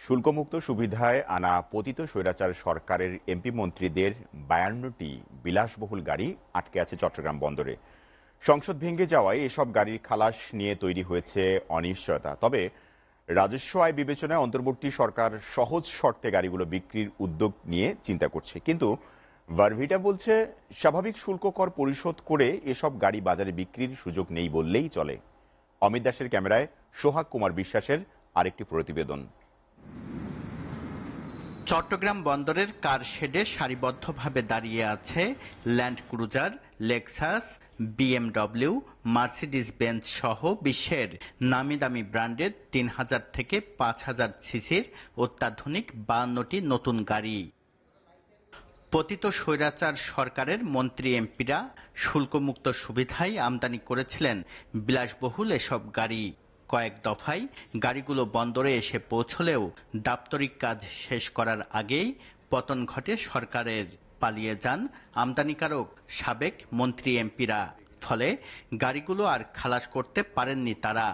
শুল্কমুক্ত সুবিধায় আনা পতিত স্বৈরাচার সরকারের এমপি মন্ত্রীদের 52টি বিলাসবহুল গাড়ি আটকে আছে চট্টগ্রাম বন্দরে। সংসদ ভেঙে যাওয়ায় এসব গাড়ির খালাস নিয়ে তৈরি হয়েছে অনিশ্চয়তা। তবে রাজস্ব আয় বিবেচনায় অন্তর্বর্তী সরকার সহজ শর্তে গাড়িগুলো বিক্রির উদ্যোগ নিয়ে চিন্তা করছে। কিন্তু ভারভিটা বলছে, স্বাভাবিক শুল্ক কর পরিশোধ করে এসব গাড়ি বাজারে বিক্রির সুযোগ নেই বললেই চলে। অমিত দাসের ক্যামেরায় সোহাগ কুমার বিশ্বাসের আরেকটি প্রতিবেদন। চট্টগ্রাম বন্দরের কার শেডে সারিবদ্ধভাবে দাঁড়িয়ে আছে land cruiser, Lexus, BMW, Mercedes Benz সহ বিশ্বের নামি দামি ব্র্যান্ডের 3000 থেকে 5000 সিসির অত্যাধুনিক 52টি নতুন গাড়ি। পতিত স্বৈরাচার সরকারের মন্ত্রী এমপিরা শুল্কমুক্ত সুবিধায় আমদানি করেছিলেন বিলাসবহুল এসব গাড়ি। কয়েক দফায় গাড়িগুলো বন্দরে এসে পৌঁছলেও দাপ্তরিক কাজ শেষ করার আগেই পতন ঘটে সরকারের। পালিয়ে যান আমদানিকারক সাবেক মন্ত্রী এমপিরা। ফলে গাড়িগুলো আর খালাস করতে পারেননি তারা।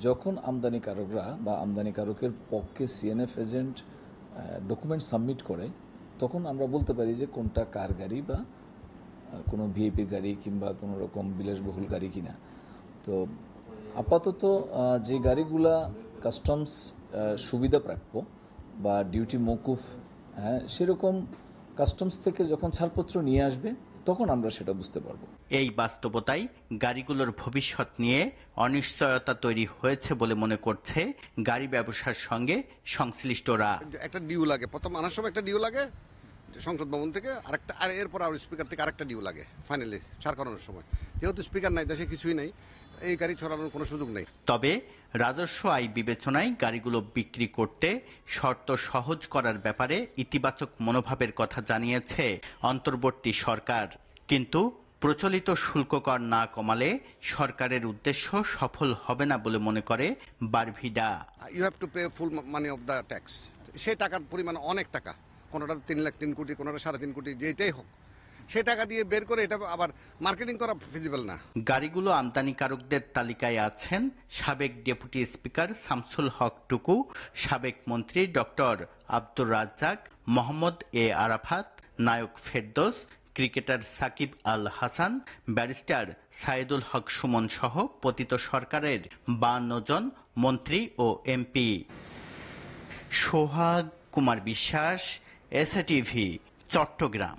যখন আমদানিকারকরা বা আমদানিকারকের পক্ষে সিএনএফ এজেন্ট ডকুমেন্ট সাবমিট করে, তখন আমরা বলতে পারি যে কোনটা কার গাড়ি বা কোনো ভিআইপির গাড়ি কিংবা কোনো রকম বিলাসবহুল গাড়ি কিনা। তো আপাতত যে গাড়িগুলা কাস্টমস সুবিধাপ্রাপ্য বা ডিউটি মৌকুফ, সেরকম কাস্টমস থেকে যখন ছাড়পত্র নিয়ে আসবে তখন আমরা সেটা বুঝতে পারবো। এই বাস্তবতায় গাড়িগুলোর ভবিষ্যৎ নিয়ে অনিশ্চয়তা তৈরি হয়েছে বলে মনে করছে গাড়ি ব্যবসার সঙ্গে সংশ্লিষ্টরা। একটা ডিউ লাগে, প্রথম আনার সময় একটা ডিউ লাগে সংসদ ভবন থেকে, আরেকটা, আর এরপর আর স্পিকার থেকে আরেকটা ডিউ লাগে ফাইনালি ছাড় করানোর সময়। যেহেতু স্পিকার নাই, দেশে কিছুই নাই, এই গাড়ি ছড়ানোর কোনো সুযোগ নেই। তবে রাজস্ব আয় বিবেচনায় গাড়িগুলো বিক্রি করতে শর্ত সহজ করার ব্যাপারে ইতিবাচক মনোভাবের কথা জানিয়েছে অন্তর্বর্তী সরকার। কিন্তু প্রচলিত শুল্ক কর না কমালে সরকারের উদ্দেশ্য সফল হবে না বলে মনে করে ভারভিটা। You have to pay full money of the tax. সেই টাকার পরিমাণ অনেক টাকা, কোনোটা 3 কোটি, কোনোটা 3.5 কোটি, যেটাই হোক, সেই টাকা দিয়ে বের করে এটা আবার মার্কেটিং করা ফিজিবল না। গাড়িগুলো আমদানিকারকদের তালিকায় আছেন সাবেক ডেপুটি স্পিকার শামসুল হক টুকু, সাবেক মন্ত্রী ডক্টর আব্দুর রাজ্জাক, মোহাম্মদ এ আরাফাত, নায়ক ফেরদৌস, ক্রিকেটার সাকিব আল হাসান, ব্যারিস্টার সাইদুল হক সুমন সহ পতিত সরকারের 52 জন মন্ত্রী ও এমপি। সোহাগ কুমার বিশ্বাস, এসএটিভি, চট্টগ্রাম।